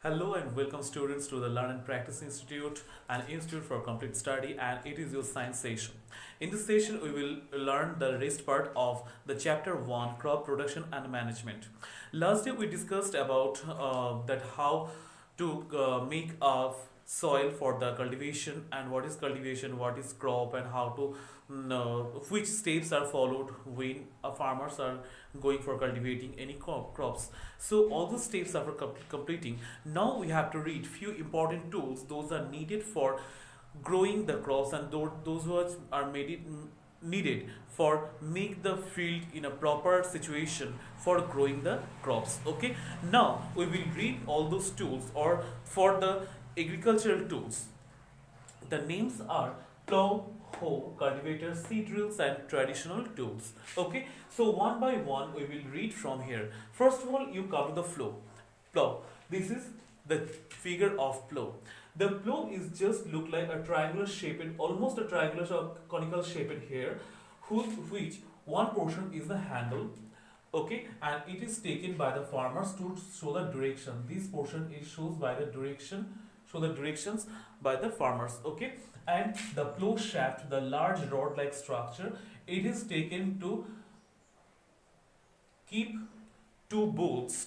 Hello and welcome students to the Learn and Practice Institute, an institute for complete study, and it is your science session. In this session we will learn the rest part of the chapter 1, crop production and management. Last day we discussed about that how to make a soil for the cultivation, and what is cultivation, what is crop, and how to which steps are followed when farmers are going for cultivating any crops. So all the steps after completing, now we have to read few important tools. Those are needed for growing the crops, and those words are needed for make the field in a proper situation for growing the crops. Okay, now we will read all those tools, or for the agricultural tools. The names are plow, hoe, cultivator, seed drills, and traditional tools. Okay, so one by one we will read from here. First of all, you come to the plow. This is the figure of plow. The plow is just look like a triangular shaped, almost a triangular or conical shaped here, which one portion is the handle. Okay, and it is taken by the farmers to show the direction. This portion is shows by the direction, show the directions by the farmers. Okay, and the plow shaft, the large rod like structure, it is taken to keep two bolts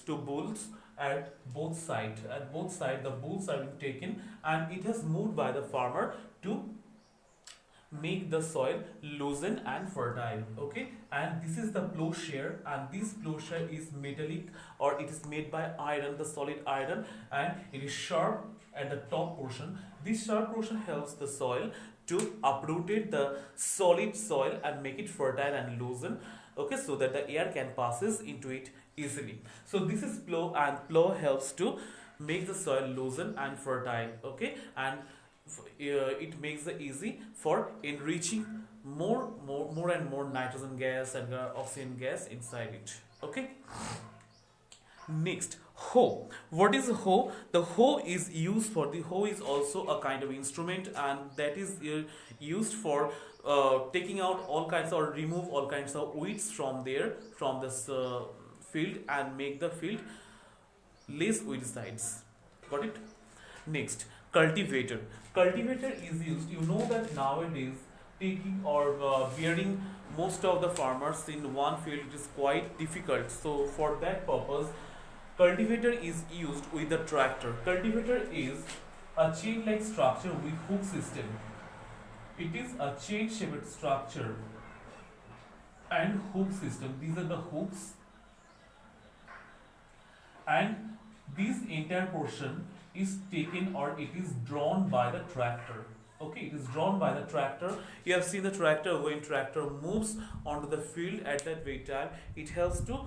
at both sides. At both sides the bolts are being taken, and it has moved by the farmer to make the soil loosen and fertile. Okay, and this is the plowshare, and this plowshare is metallic, or it is made by iron, the solid iron, and it is sharp at the top portion. This sharp portion helps the soil to uproot the solid soil and make it fertile and loosen. Okay, so that the air can passes into it easily. So this is plow, and plow helps to make the soil loosen and fertile. Okay, and it makes it easy for enriching more and more nitrogen gas and oxygen gas inside it. Okay, next, hoe. What is a hoe? The hoe is used for, the hoe is also a kind of instrument, and that is used for taking out all kinds, or remove all kinds of weeds from this field, and make the field less weedicides. Got it? Next, cultivator. Cultivator is used, you know that nowadays taking or bearing most of the farmers in one field, it is quite difficult. So for that purpose, cultivator is used with the tractor. Cultivator is a chain like structure with hook system. It is a chain shaped structure and hook system. These are the hooks, and this entire portion is taken, or it is drawn by the tractor. Okay, it is drawn by the tractor. You have seen the tractor, when tractor moves onto the field at that very time, it helps to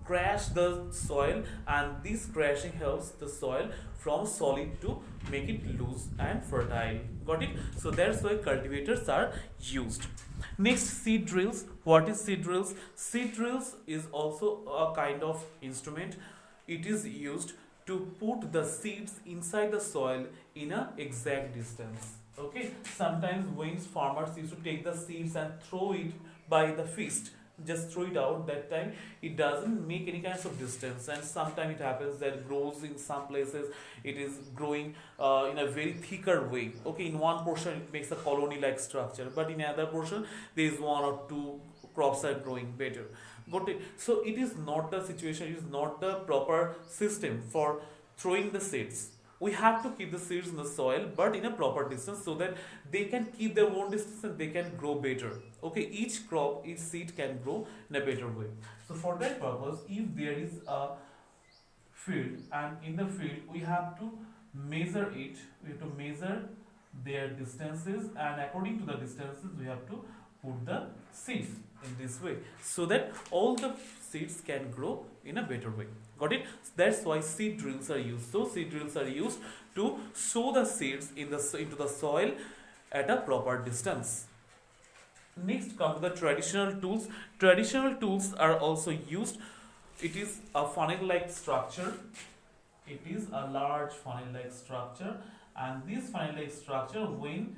crash the soil, and this crashing helps the soil from solid to make it loose and fertile. Got it? So that's why cultivators are used. Next, seed drills. What is seed drills? Seed drills is also a kind of instrument. It is used to put the seeds inside the soil in a exact distance. Okay, sometimes when farmers used to take the seeds and throw it by the fist, just throw it out, that time it doesn't make any kinds of distance, and sometimes it happens that grows in some places, it is growing in a very thicker way. Okay, in one portion it makes a colony like structure, but in another portion there is one or two crops are growing better. Got it? So it is not the situation, it is not the proper system for throwing the seeds. We have to keep the seeds in the soil, but in a proper distance, so that they can keep their own distance and they can grow better. Okay, each crop, each seed can grow in a better way. So for that purpose, if there is a field, and in the field we have to measure it, we have to measure their distances, and according to the distances we have to put the seeds in this way, so that all the seeds can grow in a better way. Got it? That's why seed drills are used. So seed drills are used to sow the seeds into the soil at a proper distance. Next, come to the traditional tools. Traditional tools are also used. It is a funnel like structure. It is a large funnel like structure, and this funnel like structure, when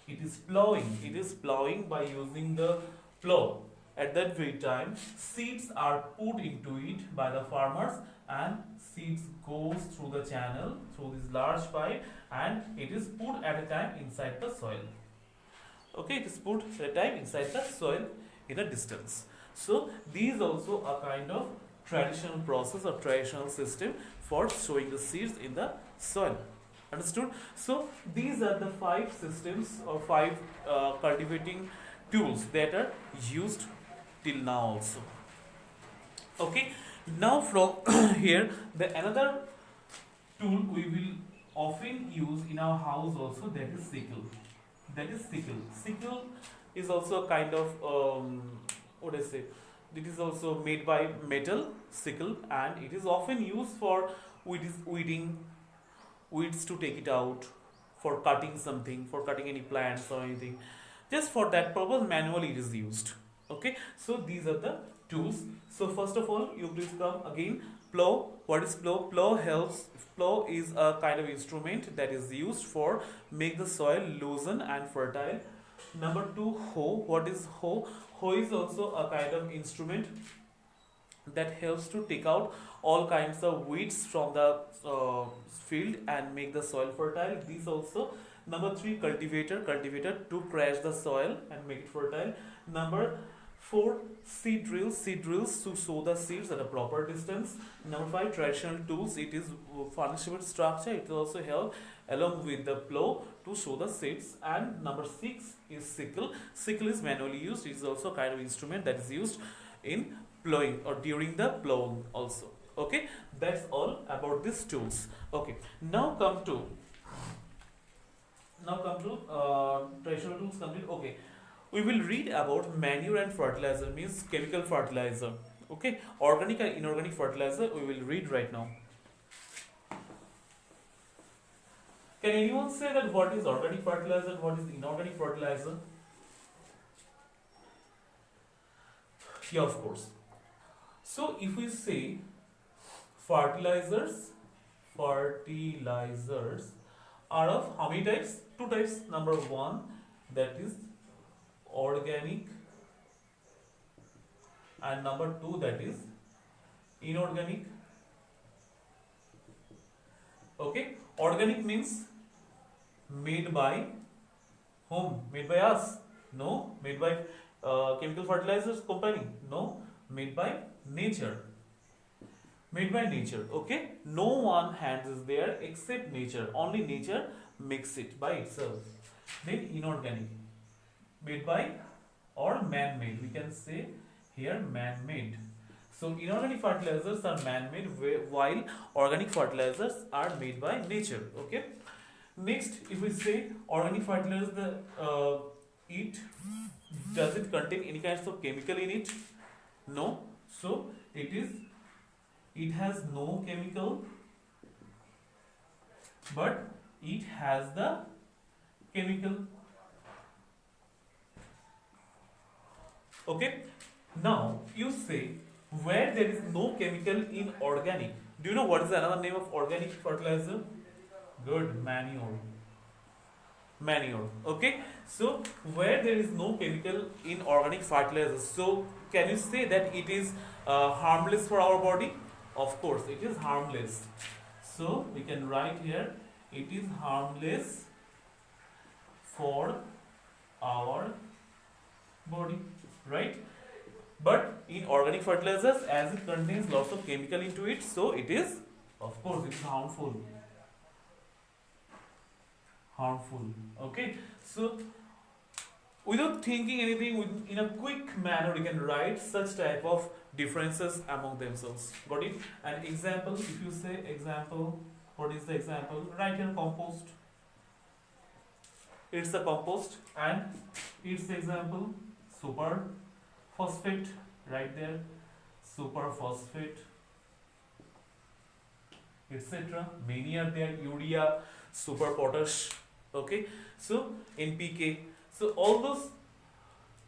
it is plowing by using the plow, at that very time seeds are put into it by the farmers, and seeds goes through the channel through this large pipe, and it is put at a time inside the soil. Okay, it is put at a time inside the soil in a distance. So these also a kind of traditional process or traditional system for sowing the seeds in the soil. Understood? So these are the 5 systems or 5 cultivating tools that are used till now also. Okay, now from here the another tool we will often use in our house also, that is sickle. That is sickle. Sickle is also a kind of what I say, it is also made by metal sickle, and it is often used for weeding weeds, to take it out, for cutting something, for cutting any plants or anything. Just for that purpose manually it is used. Okay, so these are the tools. So first of all, you please come again. Plow. What is plow? Plow helps. Plow is a kind of instrument that is used for make the soil loosen and fertile. Number 2, hoe. What is hoe? Hoe is also a kind of instrument that helps to take out all kinds of weeds from the field and make the soil fertile. This also. Number 3, cultivator. Cultivator to crash the soil and make it fertile. Number 4, seed drills. Seed drills to sow the seeds at a proper distance. Number 5, traditional tools. It is furnished with structure. It will also help along with the plow to sow the seeds. And number 6 is sickle. Sickle is manually used. It is also a kind of instrument that is used in plowing or during the plowing also. Okay, that's all about these tools. Okay, now come to traditional tools complete. Okay, we will read about manure and fertilizer, means chemical fertilizer. Okay, organic and inorganic fertilizer we will read right now. Can anyone say that what is organic fertilizer and what is inorganic fertilizer? Yeah, of course. So if we say fertilizers are of how many types? 2 types. Number 1, that is organic, and number 2, that is inorganic. Okay, organic means made by whom? Made by us? No. Made by chemical fertilizers company? No. Made by nature. Made by nature. Okay, no one hands is there except nature. Only nature makes it by itself. Then inorganic, made by or man-made. We can say here man-made. So inorganic fertilizers are man-made, while organic fertilizers are made by nature. Okay. Next, if we say organic fertilizer, does it contain any kinds of chemical in it? No. So it has no chemical, but it has the chemical. Okay. Now you say, where there is no chemical in organic, do you know what is another name of organic fertilizer? Good, manure. Manure. Okay. So where there is no chemical in organic fertilizers, so can you say that it is harmless for our body? Of course, it is harmless. So we can write here, it is harmless for our body, right? But in organic fertilizers, as it contains lots of chemical into it, so it is, of course, it is harmful. Harmful. Okay. So without thinking anything, in a quick manner, we can write such type of differences among themselves. Got it? An example, if you say example, what is the example? Write here compost. It's a compost, and its example super phosphate, right there, super phosphate, etc. Many are there, urea, super potash. Okay, so NPK. So all those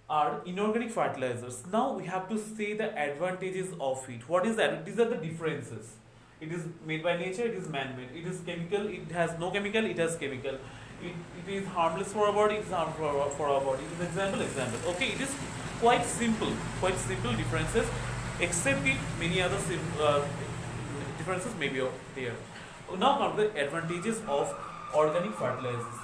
are inorganic fertilizers. Now we have to say the advantages of it. What is that? These are the differences. It is made by nature, it is man-made. It is chemical, it has no chemical, it has chemical. It is harmless for our body, it is harmful for our body. It is example. Okay, it is quite simple, differences, except it many other differences may be there. Now come to the advantages of organic fertilizers.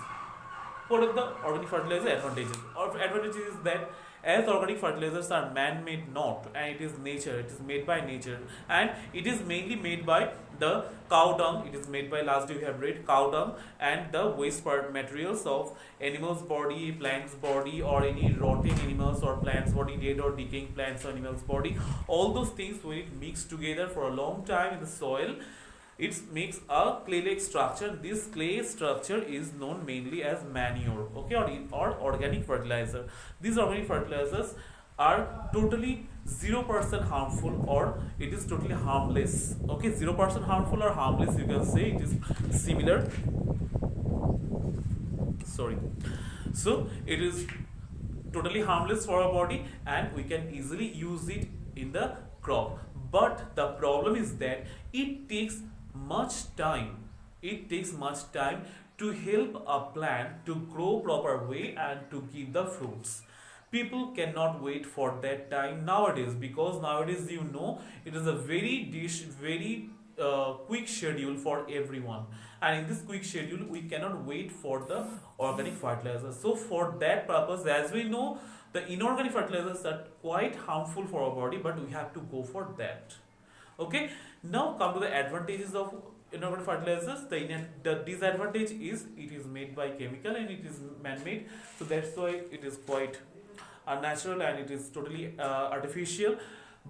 What are the organic fertilizer advantages? Or advantages is that as organic fertilizers are man-made, not, and it is nature, it is made by nature, and it is mainly made by the cow dung. It is made by, last day we have read, cow dung and the waste materials of animals body, plants body, or any rotting animals or plants body, dead or decaying plants or animals body. All those things, when it mixed together for a long time in the soil, it makes a clay-like structure. This clay structure is known mainly as manure, okay, or organic fertilizer. These organic fertilizers are totally 0% harmful, or it is totally harmless. Okay, 0% harmful or harmless, you can say it is similar. Sorry. So it is totally harmless for our body, and we can easily use it in the crop. But the problem is that it takes much time. It takes much time to help a plant to grow proper way and to give the fruits. People cannot wait for that time nowadays, because nowadays, you know, it is a very quick schedule for everyone, and in this quick schedule we cannot wait for the organic fertilizers. So for that purpose, as we know, the inorganic fertilizers are quite harmful for our body, but we have to go for that. Okay, now come to the advantages of inorganic fertilizers. The disadvantage is it is made by chemical and it is man-made, so that's why it is quite unnatural and it is totally artificial,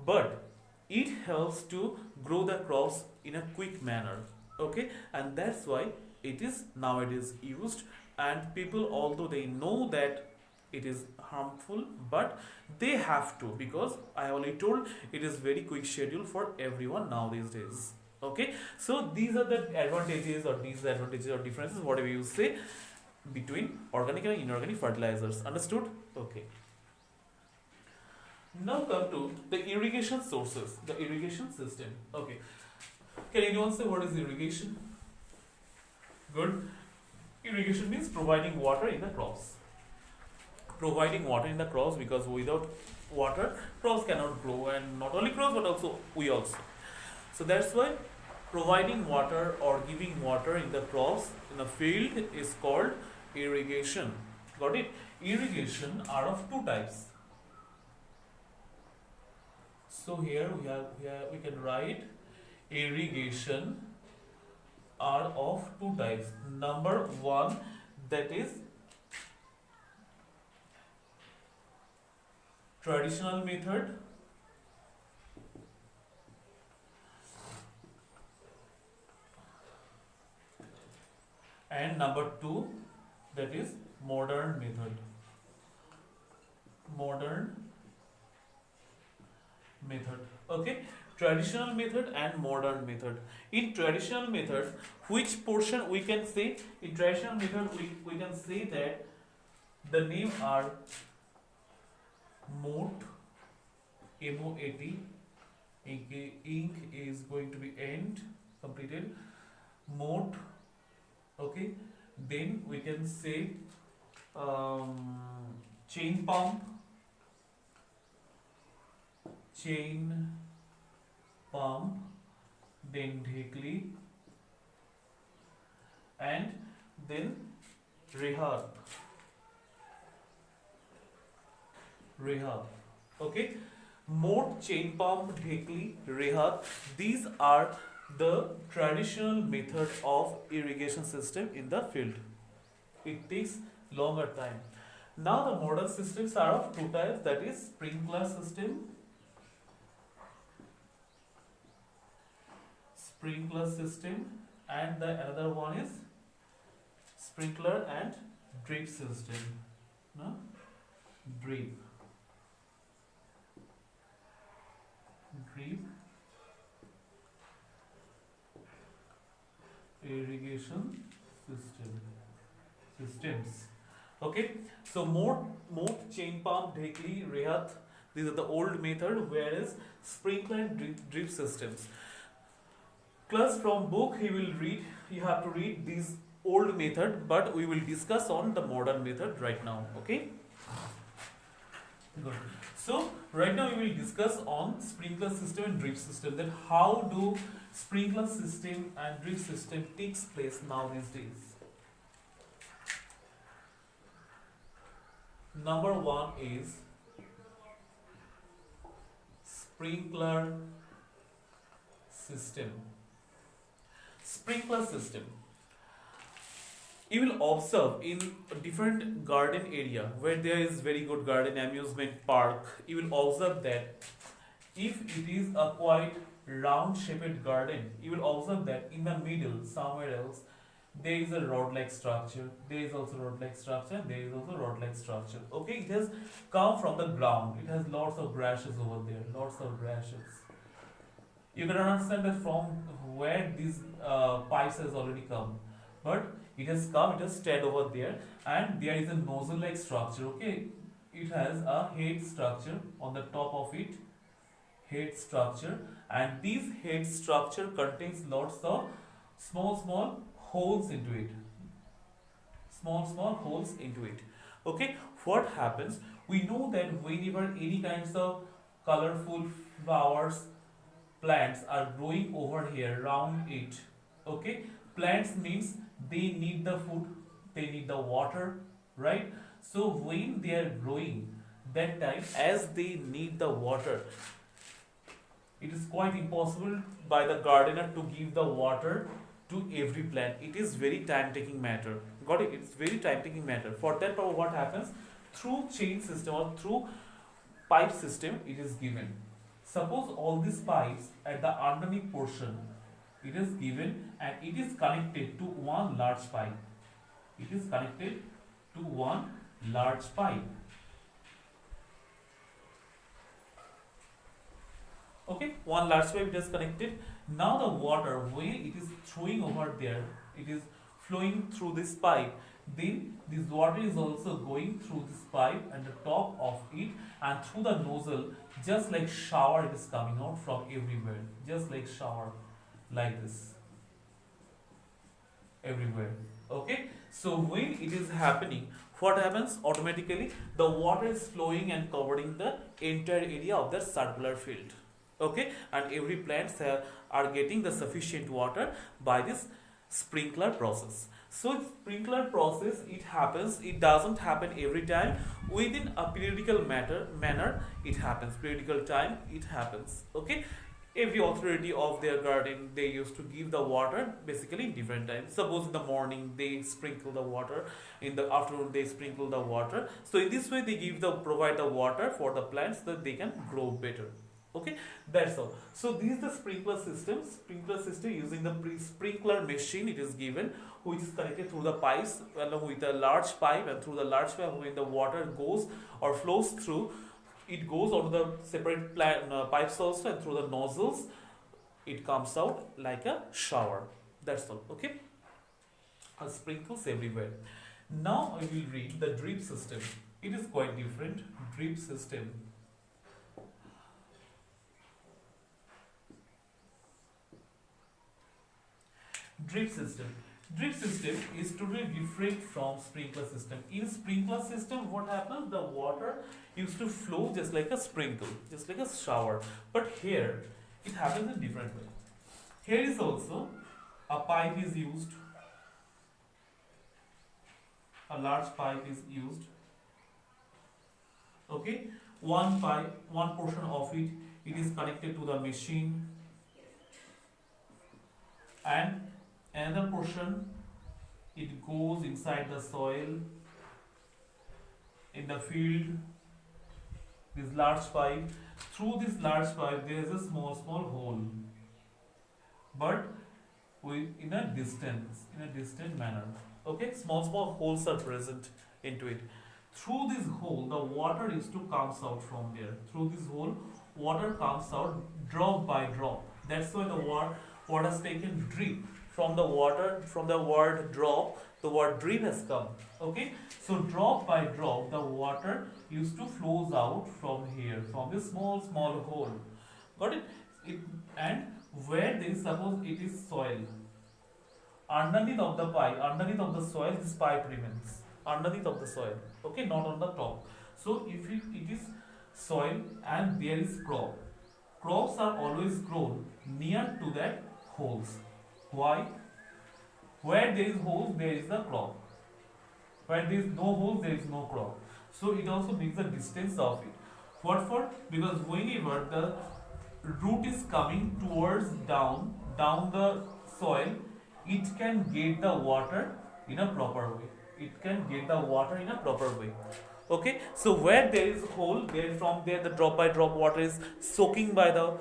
but it helps to grow the crops in a quick manner. Okay, and that's why it is nowadays used, and people, although they know that it is harmful, but they have to, because I already told it is very quick schedule for everyone now these days. Okay, so these are the advantages or disadvantages or differences, whatever you say, between organic and inorganic fertilizers. Understood? Okay. Now come to the irrigation sources, the irrigation system. Okay, can anyone say what is irrigation? Good. Irrigation means providing water in the crops. Providing water in the crops, because without water crops cannot grow, and not only crops but also we also. So that's why providing water or giving water in the crops in a field is called irrigation. Got it? Irrigation are of two types. So here we can write irrigation are of two types. Number one, that is traditional method, and number two, that is modern method. Modern method. Okay, traditional method and modern method. In traditional method, which portion we can say? In traditional method, we can say that the name are moat, M-O-A-T, ink is going to be end, completed, moat. Okay, then we can say chain pump, then dhekli, and then rehab. Okay, moat, chain pump, dhekli, rehab, these are the traditional method of irrigation system in the field. It takes longer time. Now the modern systems are of two types, that is sprinkler system, and the another one is sprinkler and drip system. No? Drip irrigation systems. Okay, so moat, chain pump, dhekli, rehat, these are the old method, whereas sprinkler and drip systems. Class, from book you have to read these old method, but we will discuss on the modern method right now. Okay, good. So right now we will discuss on sprinkler system and drip system, that how do sprinkler system and drip system takes place now these days. Number one is sprinkler system. Sprinkler system. You will observe in a different garden area where there is very good garden amusement park. You will observe that if it is a quite round shaped garden, you will observe that in the middle somewhere else there is a rod-like structure. There is also rod-like structure. There is also rod-like structure. Okay, it has come from the ground. It has lots of grasses over there. Lots of grasses. You can understand that from where these pipes has already come, but it has come. It has stayed over there, and there is a nozzle-like structure. Okay, it has a head structure on the top of it. Head structure, and this head structure contains lots of small holes into it, small holes into it. Okay, what happens, we know that whenever any kinds of colorful flowers, plants are growing over here around it, okay, plants means they need the food, they need the water, right? So when they are growing, that time as they need the water, it is quite impossible by the gardener to give the water to every plant. It is very time taking matter. Got it? It's very time taking matter. For that power, what happens? Through chain system or through pipe system, it is given. Suppose all these pipes at the underneath portion, it is given and it is connected to one large pipe. It is connected to one large pipe. Okay, one large pipe is connected. Now the water, when it is throwing over there, it is flowing through this pipe. Then this water is also going through this pipe and the top of it, and through the nozzle, just like shower, it is coming out from everywhere. Just like shower, like this, everywhere. Okay. So when it is happening, what happens? Automatically, the water is flowing and covering the entire area of the circular field. Okay, and every plants are getting the sufficient water by this sprinkler process. So sprinkler process, it happens, it doesn't happen every time, within a periodical manner it happens, periodical time it happens. Okay, every authority of their garden, they used to give the water basically in different times. Suppose in the morning they sprinkle the water, in the afternoon they sprinkle the water. So in this way they provide the water for the plants so that they can grow better. Okay, that's all. So this is the sprinkler system. Sprinkler system using the sprinkler machine, it is given, which is connected through the pipes along with a large pipe, and through the large pipe when the water goes or flows through, it goes onto the separate pipes also, and through the nozzles it comes out like a shower. That's all. Okay, sprinkles everywhere. Now I will read the drip system. It is quite different. Drip system. Drip system. Drip system is totally different from sprinkler system. In sprinkler system, what happens? The water used to flow just like a sprinkle, just like a shower. But here, it happens in different way. Here is also a pipe is used. A large pipe is used. Okay, one pipe, one portion of it, it is connected to the machine, and another portion, it goes inside the soil in the field. This large pipe, through this large pipe there is a small hole, but in a distant manner. Okay, small holes are present into it. Through this hole, the water is to comes out from there. Through this hole, water comes out drop by drop. That's why the water has taken drip. From the word drop, the word drip has come. Okay, so drop by drop, the water used to flows out from here, from this small hole. Got it? And where there is, suppose it is soil, underneath of the pipe, underneath of the soil, this pipe remains underneath of the soil. Okay, not on the top. So if it is soil, and there is crop. Crops are always grown near to that holes. Why? Where there is holes, there is the crop. Where there is no holes, there is no crop. So it also makes the distance of it. What for? Because whenever the root is coming towards down the soil, it can get the water in a proper way. It can get the water in a proper way. Okay, so where there is hole, there from there the drop by drop water is soaking by the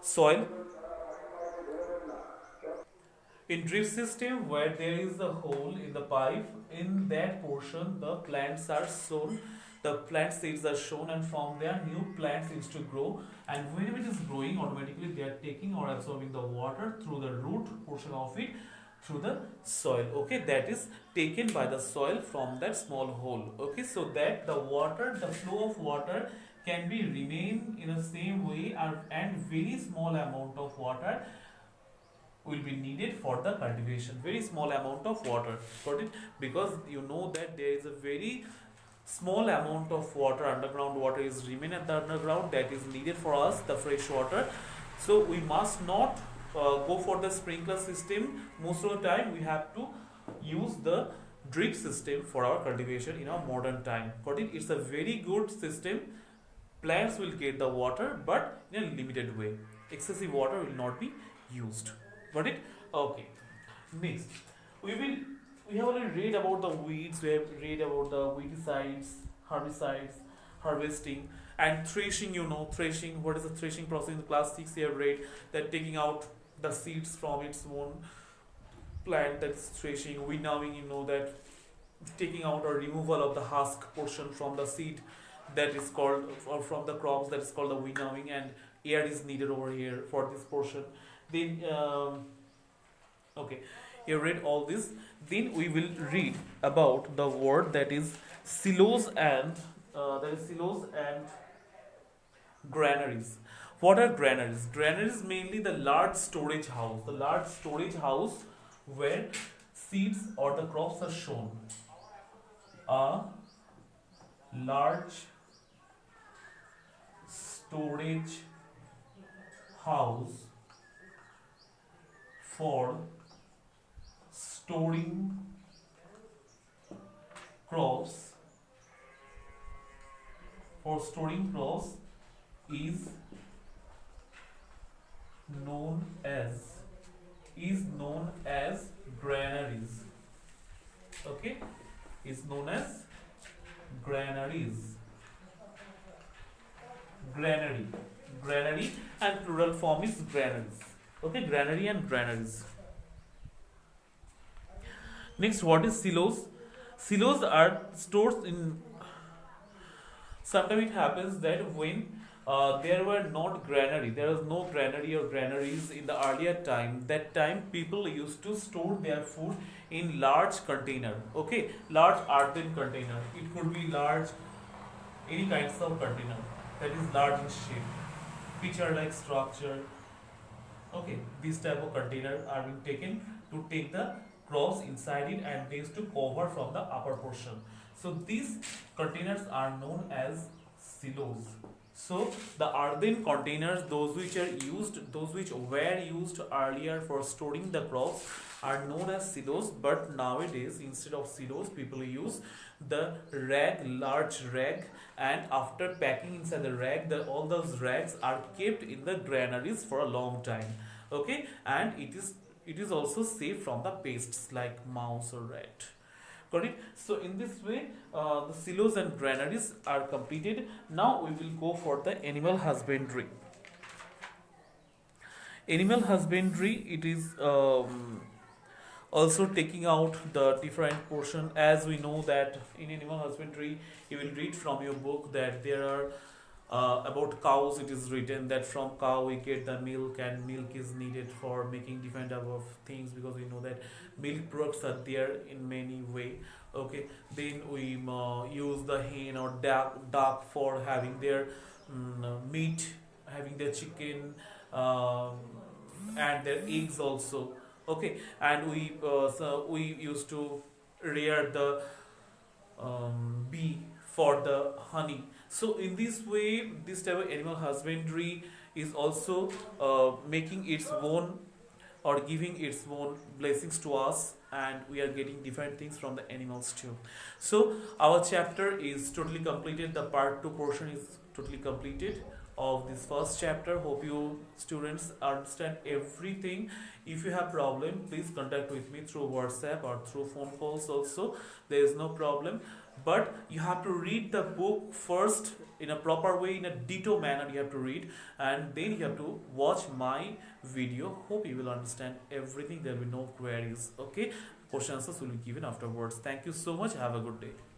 soil. In drip system, where there is a hole in the pipe, in that portion the plants are sown, the plant seeds are shown, and from there new plants is to grow. And whenever it is growing, automatically they are taking or absorbing the water through the root portion of it through the soil. Okay, that is taken by the soil from that small hole. Okay, so that the water, the flow of water can be remain in the same way, and very small amount of water will be needed for the cultivation. Very small amount of water, got it? Because you know that there is a very small amount of water, underground water is remain at the underground, that is needed for us, the fresh water. So we must not go for the sprinkler system. Most of the time we have to use the drip system for our cultivation in our modern time, got it? It's a very good system. Plants will get the water, but in a limited way. Excessive water will not be used, got it? Okay, next we have already read about the weeds, we have read about the weedicides, herbicides, harvesting, and threshing. You know threshing, what is the threshing process? In class 6 you have read that taking out the seeds from its own plant, that's threshing. Winnowing, you know that taking out or removal of the husk portion from the seed, that is called, or from the crops, that is called the winnowing, and air is needed over here for this portion. Then okay, you read all this. Then we will read about the word that is silos and granaries. What are granaries? Granaries mainly the large storage house. The large storage house where seeds or the crops are shown. A large storage house for storing crops is known as granaries. Okay, is known as granaries. Granary and plural form is granaries. Okay, granary and granaries. Next, what is silos? Silos are stores in. Sometimes it happens that when there were not granary, there was no granary or granaries in the earlier time. That time people used to store their food in large container. Okay, large earthen container. It could be large, any kinds of container that is large in shape, pitcher-like structure. Okay, these type of containers are being taken to take the crops inside it, and they used to cover from the upper portion. So these containers are known as silos. So the earthen containers, those which were used earlier for storing the crops, are known as silos. But nowadays, instead of silos, people use the large rag, and after packing inside the rag, all those rags are kept in the granaries for a long time. Okay, and it is also safe from the pests like mouse or rat. Got it? So in this way, the silos and granaries are completed. Now we will go for the animal husbandry. Animal husbandry, it is also taking out the different portion. As we know that in animal husbandry, you will read from your book that there are about cows. It is written that from cow we get the milk, and milk is needed for making different type of things, because we know that milk products are there in many way. Okay, then we use the hen or duck for having their meat, having their chicken, and their eggs also. Okay, and we used to rear the bee for the honey. So in this way, this type of animal husbandry is also making its own or giving its own blessings to us, and we are getting different things from the animals too. So our chapter is totally completed. The part 2 portion is totally completed of this first chapter. Hope you students understand everything. If you have problem, please contact with me through WhatsApp or through phone calls also. There is no problem, but you have to read the book first in a proper way, in a ditto manner you have to read, and then you have to watch my video. Hope you will understand everything. There will be no queries. Okay, question answers will be given afterwards. Thank you so much. Have a good day.